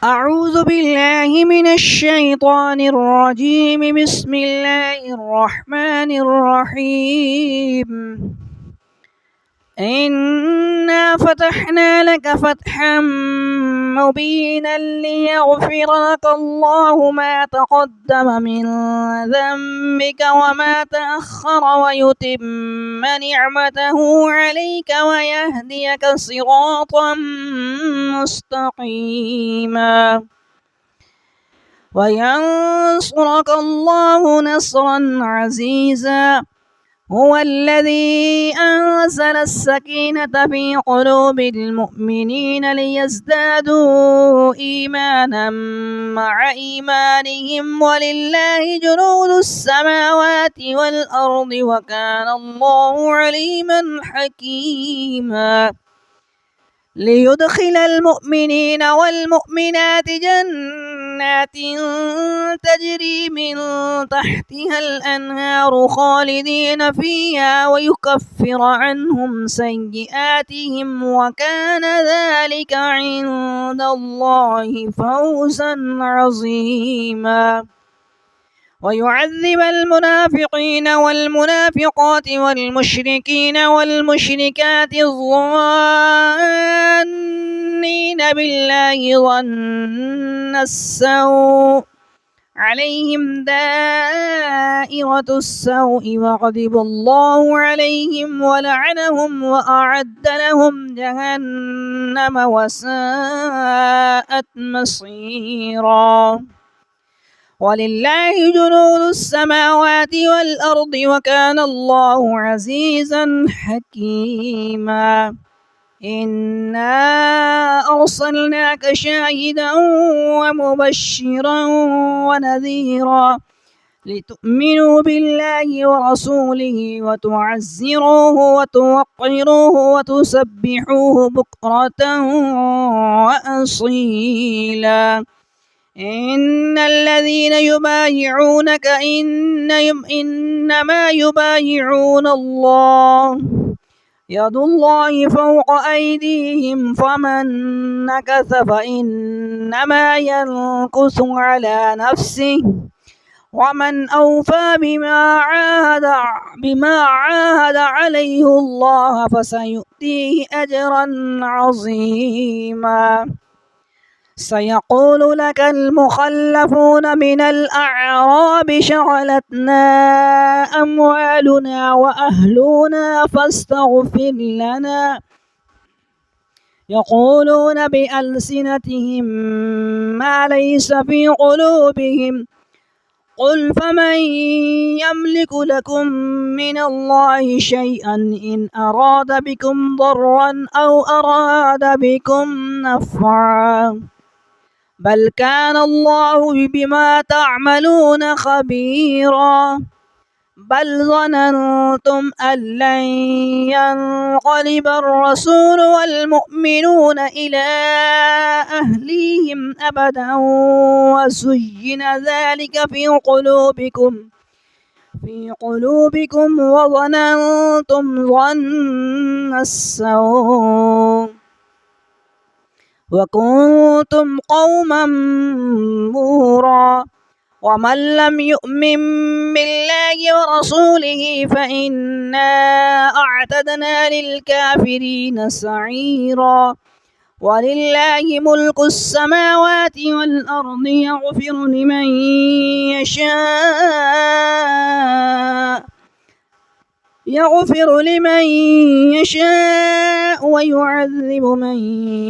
أعوذ بالله من الشيطان الرجيم. بسم الله الرحمن الرحيم. إنا فتحنا لك فتحا مبينا ليغفر لك الله ما تقدم من ذنبك وما تأخر ويتم نعمته عليك ويهديك صراطا مستقيما وينصرك الله نصرا عزيزا. هو الذي أنزل السكينة في قلوب المؤمنين ليزدادوا إيمانا مع إيمانهم ولله جنود السماوات والأرض وكان الله عليما حكيما. ليدخل المؤمنين والمؤمنات جنات تجري من تحتها الأنهار خالدين فيها ويكفر عنهم سيئاتهم وكان ذلك عند الله فوزا عظيما. ويعذب المنافقين والمنافقات والمشركين والمشركات الظانين بالله ظن السوء عليهم دائرة السوء وغضب الله عليهم ولعنهم وأعد لهم جهنم وساءت مصيرا. ولله جنود السماوات والأرض وكان الله عزيزا حكيما. إنا أرسلناك شاهدا ومبشرا ونذيرا لتؤمنوا بالله ورسوله وتعزروه وتوقروه وتسبحوه بكرة وأصيلا. إن الذين يبايعونك إنما يبايعون الله يد الله فوق أيديهم فمن نكث فإنما ينكث على نفسه ومن أوفى بما عاهد عليه الله فسيؤتيه أجرا عظيما. سيقول لك المخلفون من الأعراب شغلتنا أموالنا وأهلنا فاستغفر لنا. يقولون بألسنتهم ما ليس في قلوبهم قل فمن يملك لكم من الله شيئا إن أراد بكم ضرا أو أراد بكم نفعا بل كان الله بما تعملون خبيرا. بل ظننتم أن لن ينقلب الرسول والمؤمنون إلى أهليهم أبدا وزين ذلك في قلوبكم وظننتم ظن السوء وكنتم قوما بورا. ومن لم يؤمن بالله ورسوله فإنا أعتدنا للكافرين سعيرا. ولله ملك السماوات والأرض يغفر لمن يشاء ويعذب من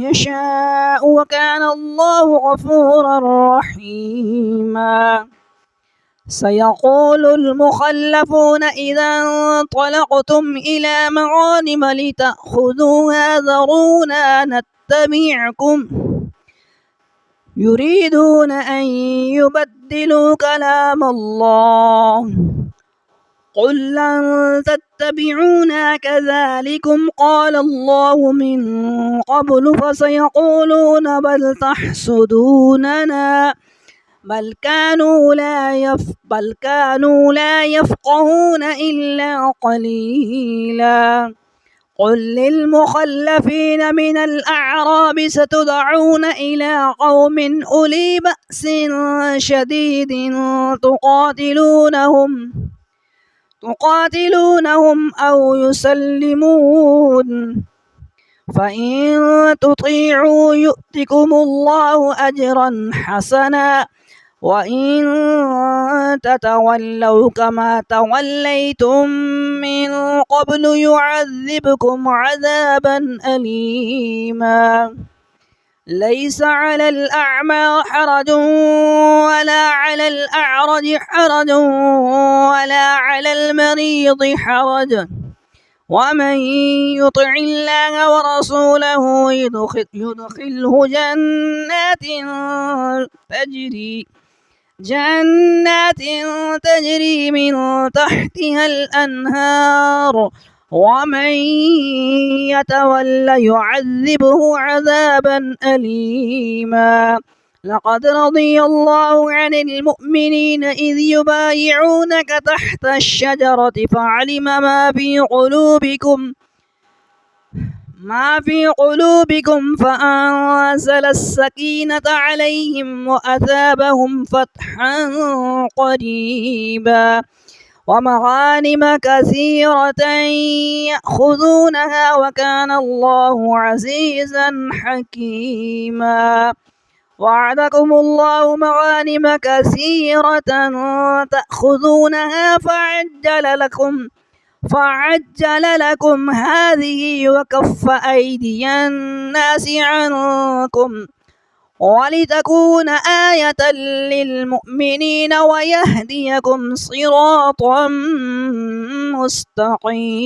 يشاء وكان الله غفورا رحيما. سيقول المخلفون إذا انطلقتم إلى مغانم لتأخذوها ذرونا نتبعكم يريدون أن يبدلوا كلام الله قل لن تتبعونا كذلكم قال الله من قبل فسيقولون بل تحسدوننا بل كانوا لا يفقهون إلا قليلا. قل للمخلفين من الأعراب ستدعون إلى قوم أولي بأس شديد تقاتلونهم أو يسلمون، فإن تطيعوا يؤتكم الله أجرا حسنا، وإن تتولوا كما توليتم من قبل يعذبكم عذابا أليما. ليس على الأعمى حرج ولا على الأعرج حرج ولا على المريض حرج، ومن يطع الله ورسوله يدخله جنات تجري من تحتها الأنهار، ومن يتولى يعذبه عذابا أليما. لقد رضي الله عن المؤمنين إذ يبايعونك تحت الشجرة فعلم ما في قلوبكم فأنزل السكينة عليهم وأثابهم فتحا قريبا ومغانم كثيرة يأخذونها وكان الله عزيزا حكيما. وعدكم الله مغانم كثيرة تأخذونها فعجل لكم هذه وكف أيدي الناس عنكم ولتكون آية للمؤمنين ويهديكم صراطا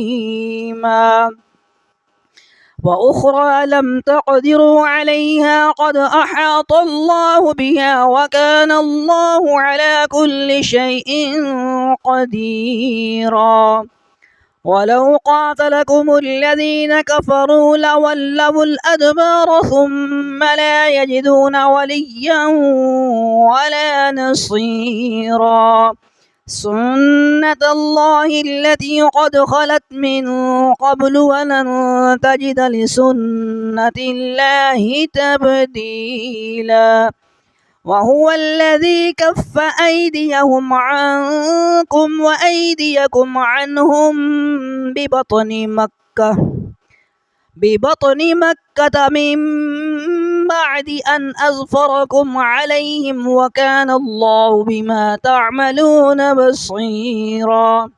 مستقيما. وأخرى لم تقدروا عليها قد أحاط الله بها وكان الله على كل شيء قديرا. ولو قاتلكم الذين كفروا لولوا الأدبار ثم لا يجدون وليا ولا نصيرا. سنة الله التي قد خلت من قبل ولن تجد لسنة الله تبديلا. وهو الذي كف أيديهم عنكم وأيديكم عنهم ببطن مكة من بعد أن أظفركم عليهم وكان الله بما تعملون بصيرا.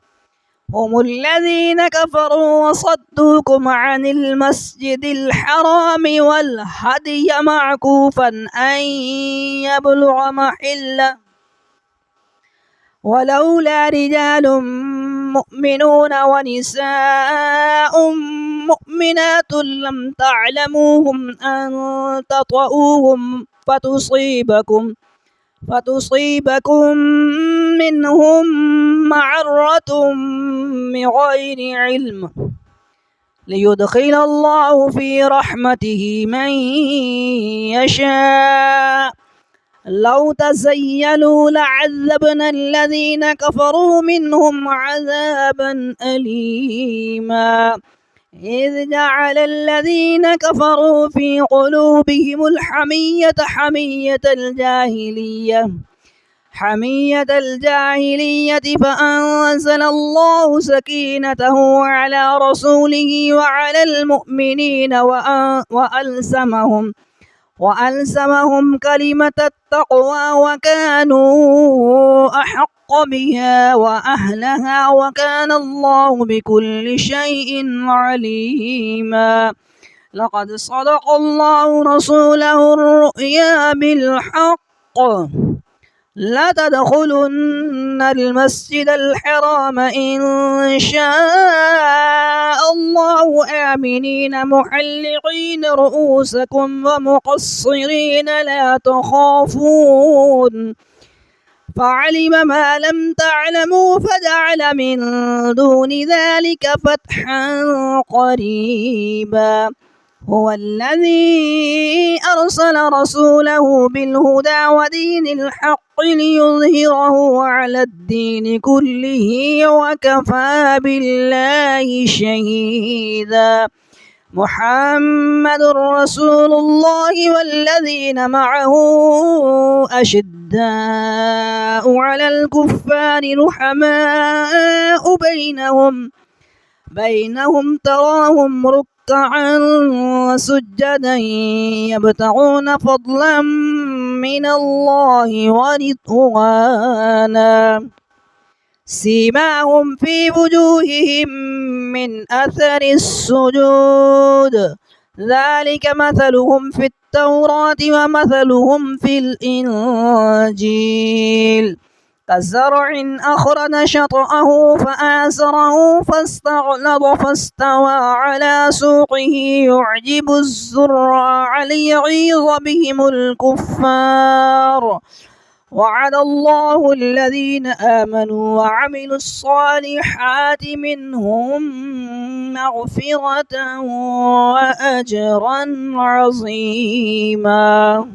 هم الذين كفروا وصدوكم عن المسجد الحرام والهدي معكوفا أن يبلغ محله ولولا رجال مؤمنون ونساء مؤمنات لم تعلموهم أن تطؤوهم فتصيبكم منهم معرة بغير علم ليدخل الله في رحمته من يشاء. لو تزيلوا لعذبنا الذين كفروا منهم عذابا أليما. إذ جعل الذين كفروا في قلوبهم حمية الجاهلية فأنزل الله سكينته على رسوله وعلى المؤمنين وألزمهم كلمة التقوى وكانوا أحق بها وأهلها وكان الله بكل شيء عليما. لقد صدق الله رسوله الرؤيا بالحق لتدخلن المسجد الحرام إن شاء الله آمنين محلقين رؤوسكم ومقصرين لا تخافون فعلم ما لم تعلموا فجعل من دون ذلك فتحا قريبا. هو الذي أرسل رسوله بالهدى ودين الحق ليظهره على الدين كله وكفى بالله شهيدا. محمد رسول الله والذين معه أشداء على الكفار رحماء بينهم تراهم ركعا سجدا يبتغون فضلا من الله ورضوانا سيماهم في وجوههم من أثر السجود ذلك مثلهم في التوراة ومثلهم في الإنجيل كزرع أخرج شطأه فآزره فاستغلظ فاستوى على سوقه يعجب الزراع ليغيظ بهم الكفار. وعد الله الذين آمنوا وعملوا الصالحات منهم مغفرة وأجرا عظيما.